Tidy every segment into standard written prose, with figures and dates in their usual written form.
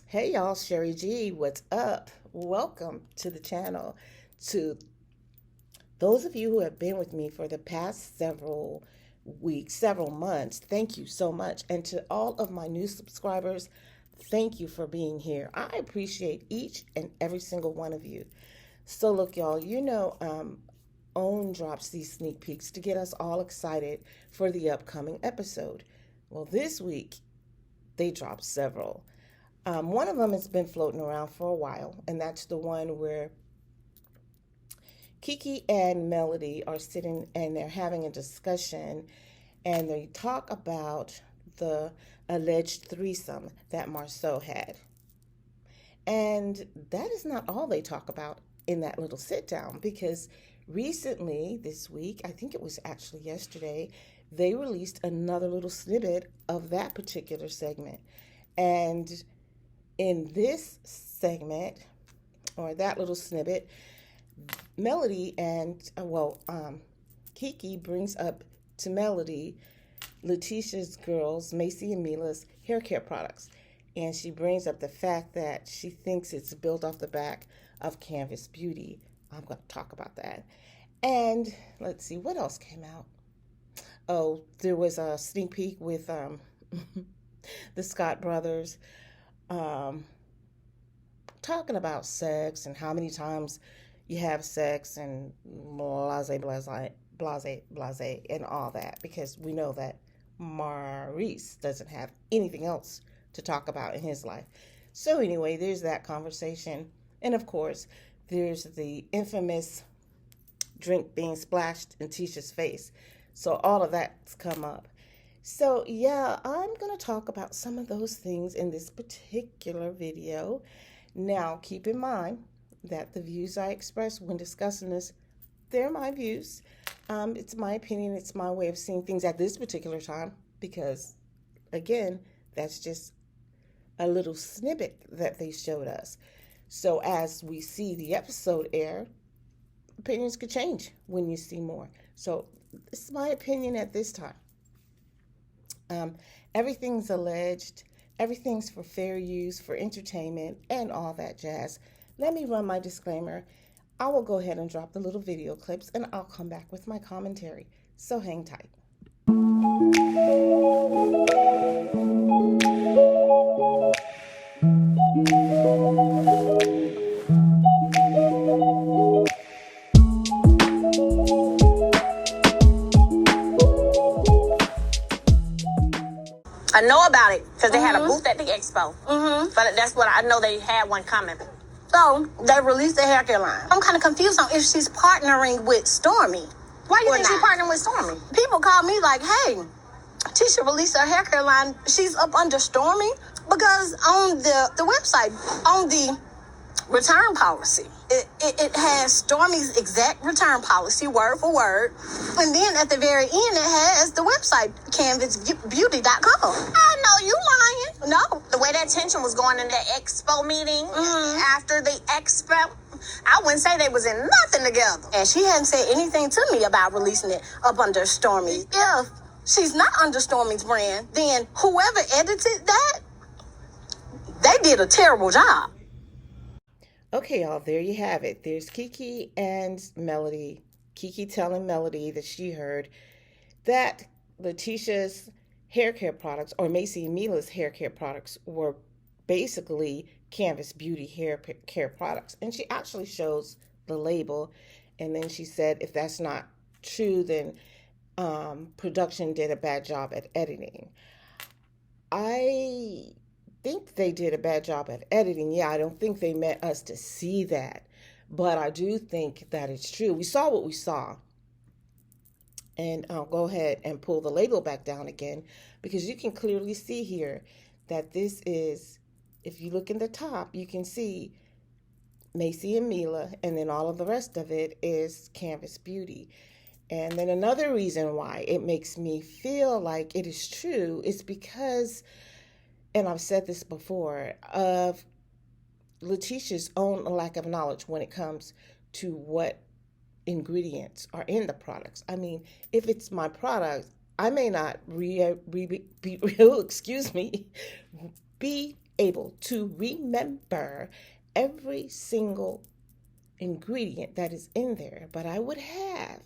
Hey y'all, Sherry G, what's up? Welcome to the channel. To those of you who have been with me for the past several weeks, several months, thank you so much. And to all of my new subscribers, thank you for being here. I appreciate each and every single one of you. So look, y'all, OWN drops these sneak peeks to get us all excited for the upcoming episode. Well, this week they dropped several. One of them has been floating around for a while, and that's the one where Keke and Melody are sitting and they're having a discussion, and they talk about the alleged threesome that Marceau had. And that is not all they talk about in that little sit down, because recently, this week, I think it was actually yesterday, they released another little snippet of that particular segment. And in this segment, or that little snippet, Melody and, Keke brings up to Melody Letitia's girls, Maci and Mila's hair care products. And she brings up the fact that she thinks it's built off the back of Canvas Beauty. I'm going to talk about that. And let's see, what else came out? Oh, there was a sneak peek with the Scott brothers talking about sex and how many times you have sex and blase, blase, blase, blase, and all that, because we know that Maurice doesn't have anything else to talk about in his life. So anyway, there's that conversation. And of course, there's the infamous drink being splashed in Tisha's face. So all of that's come up. So yeah, I'm going to talk about some of those things in this particular video. Now, keep in mind that the views I express when discussing this, they're my views. It's my opinion. It's my way of seeing things at this particular time, because, again, that's just a little snippet that they showed us. So as we see the episode air, opinions could change when you see more. So it's my opinion at this time. Everything's alleged. Everything's for fair use, for entertainment, and all that jazz. Let me run my disclaimer. I will go ahead and drop the little video clips, and I'll come back with my commentary. So hang tight. I know about it because they had a booth at the expo. But that's what I know, they had one coming. So they released the hair care line. I'm kind of confused on if she's partnering with Stormy. Why do you think she's partnering with Stormy? People call me like, hey, Tisha released her hair care line. She's up under Stormy because on the website, on the return policy, it has Stormy's exact return policy, word for word. And then at the very end, it has the website, canvasbeauty.com. I know you lying. No. The way that tension was going in the expo meeting, after the expo, I wouldn't say they was in nothing together. And she hadn't said anything to me about releasing it up under Stormy. If she's not under Stormy's brand, then whoever edited that, they did a terrible job. Okay, y'all, there you have it. There's Keke and Melody. Keke telling Melody that she heard that Letitia's hair care products, or Maci and Mila's hair care products, were basically Canvas Beauty hair care products. And she actually shows the label. And then she said, if that's not true, then production did a bad job at editing. I think they did a bad job at editing. Yeah, I don't think they meant us to see that, but I do think that it's true. We saw what we saw. And I'll go ahead and pull the label back down again, because you can clearly see here that this is, if you look in the top, you can see Maci and Mila, and then all of the rest of it is Canvas Beauty. And then another reason why it makes me feel like it is true is because, and I've said this before, of Letitia's own lack of knowledge when it comes to what ingredients are in the products. I mean, if it's my product, I may not be able to remember every single ingredient that is in there, but I would have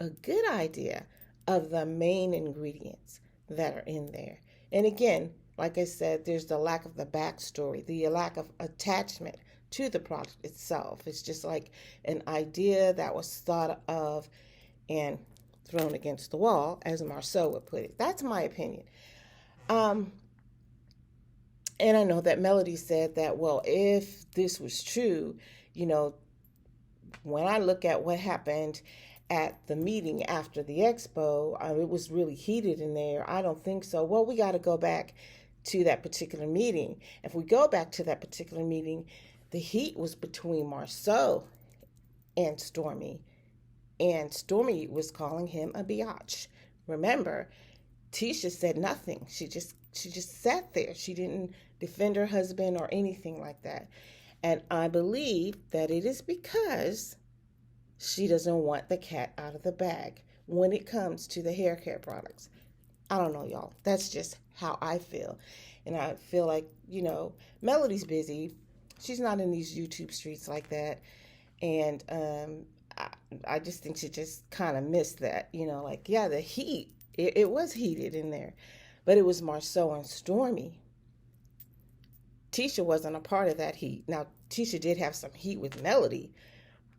a good idea of the main ingredients that are in there. And again, like I said, there's the lack of the backstory, the lack of attachment to the product itself. It's just like an idea that was thought of and thrown against the wall, as Marceau would put it. That's my opinion. And I know that Melody said that, well, if this was true, you know, when I look at what happened at the meeting after the expo, it was really heated in there. I don't think so. Well, we got to go back to that particular meeting. If we go back to that particular meeting, the heat was between Marceau and Stormy. And Stormy was calling him a biatch. Remember, Tisha said nothing. She just sat there. She didn't defend her husband or anything like that. And I believe that it is because she doesn't want the cat out of the bag when it comes to the hair care products. I don't know, y'all. That's just how I feel. And I feel like, you know, Melody's busy. She's not in these YouTube streets like that. And I just think she just kind of missed that. You know, like, yeah, the heat. It was heated in there. But it was Marceau and Stormy. Tisha wasn't a part of that heat. Now, Tisha did have some heat with Melody.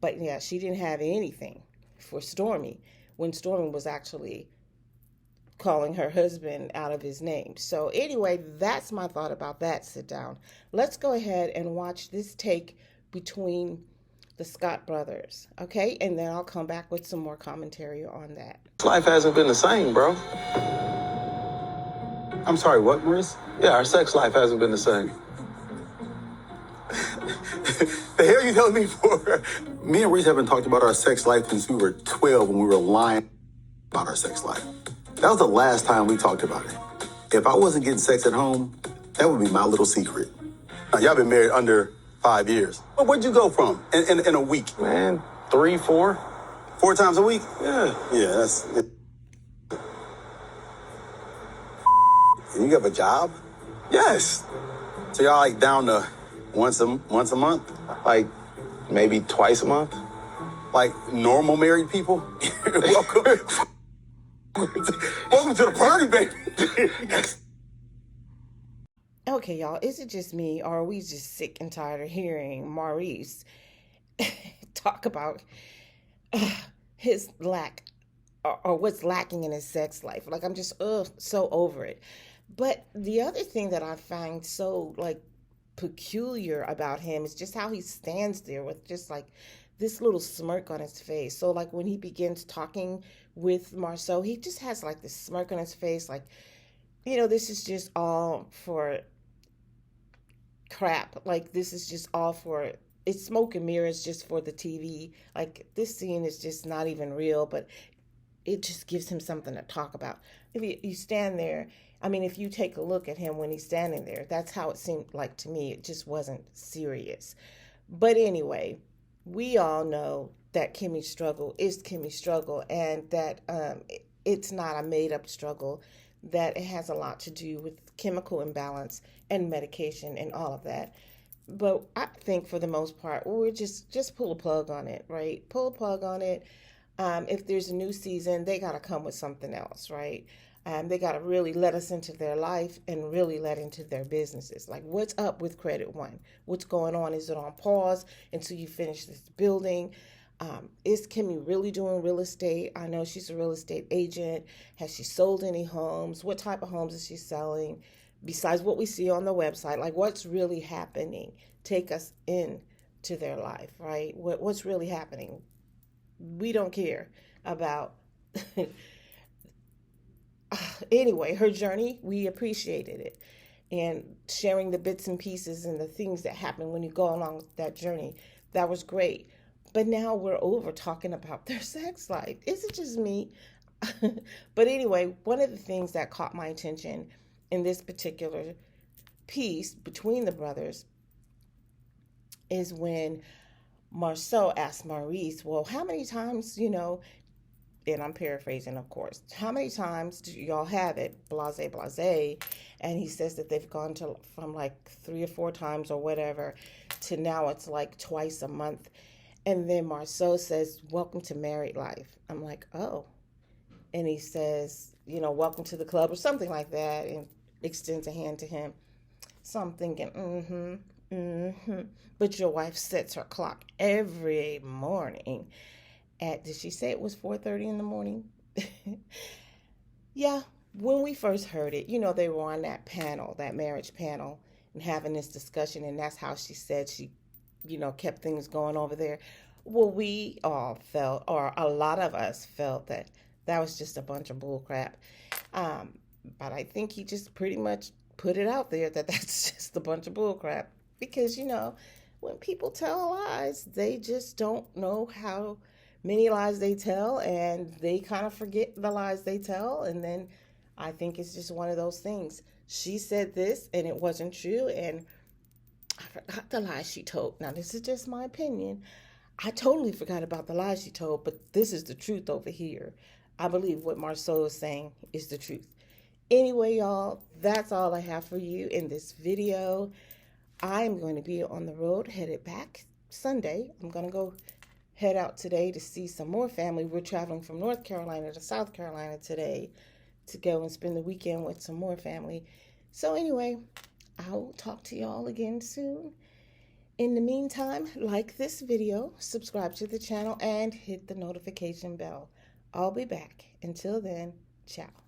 But yeah, she didn't have anything for Stormy when Stormy was actually calling her husband out of his name. So anyway, that's my thought about that sit down. Let's go ahead and watch this take between the Scott brothers, okay? And then I'll come back with some more commentary on that. Life hasn't been the same, bro. I'm sorry, what, Maurice? Yeah, our sex life hasn't been the same. The hell you telling me for? Me and Maurice haven't talked about our sex life since we were 12 when we were lying about our sex life. That was the last time we talked about it. If I wasn't getting sex at home, that would be my little secret. Now, y'all been married under 5 years. Well, where'd you go from in a week? Man, 3, 4. 4 times a week? Yeah. Yeah, that's... And you have a job? Yes. So y'all like down to once a month? Like maybe twice a month. Like normal married people? Welcome. Welcome to the party, baby. Okay, y'all, is it just me or are we just sick and tired of hearing Maurice talk about his lack or what's lacking in his sex life? Like, I'm just so over it. But the other thing that I find so like peculiar about him is just how he stands there with just like this little smirk on his face. So like when he begins talking with Marceau, he just has like this smirk on his face, like, you know, this is just all for crap. Like, this is just all for, it's smoke and mirrors just for the TV. Like, this scene is just not even real, but it just gives him something to talk about. If you stand there, I mean, if you take a look at him when he's standing there, that's how it seemed like to me. It just wasn't serious. But anyway, we all know that Kimmy's struggle is Kimmy's struggle, and that it's not a made-up struggle, that it has a lot to do with chemical imbalance and medication and all of that. But I think for the most part, we're just pull a plug on it, right? Pull a plug on it. If there's a new season, they got to come with something else, right? They got to really let us into their life and really let into their businesses. Like, what's up with Credit One? What's going on? Is it on pause until you finish this building? Is Kimmy really doing real estate? I know she's a real estate agent. Has she sold any homes? What type of homes is she selling? Besides what we see on the website, like what's really happening? Take us into their life, right? What's really happening? We don't care about... Anyway, her journey, we appreciated it. And sharing the bits and pieces and the things that happen when you go along that journey, that was great. But now we're over talking about their sex life. Is it just me? But anyway, one of the things that caught my attention in this particular piece between the brothers is when Marceau asked Maurice, well, how many times, you know, and I'm paraphrasing, of course, how many times do y'all have it, blase, blase? And he says that they've gone to from like 3 or 4 times or whatever to now it's like twice a month. And then Marceau says, welcome to married life. I'm like, oh. And he says, you know, welcome to the club or something like that, and extends a hand to him. So I'm thinking, But your wife sets her clock every morning at, did she say it was 4:30 in the morning? Yeah, when we first heard it, you know, they were on that panel, that marriage panel, and having this discussion, and that's how she said she, you know, kept things going over there. Well, we all felt, or a lot of us felt, that that was just a bunch of bull crap. But I think he just pretty much put it out there that that's just a bunch of bull crap. Because, you know, when people tell lies, they just don't know how many lies they tell, and they kind of forget the lies they tell. And then I think it's just one of those things. She said this and it wasn't true, and I forgot the lies she told. Now, this is just my opinion. I totally forgot about the lies she told, but this is the truth over here. I believe what Marceau is saying is the truth. Anyway, y'all, that's all I have for you in this video. I'm going to be on the road, headed back Sunday. I'm going to go head out today to see some more family. We're traveling from North Carolina to South Carolina today to go and spend the weekend with some more family. So anyway, I'll talk to y'all again soon. In the meantime, like this video, subscribe to the channel, and hit the notification bell. I'll be back. Until then, ciao.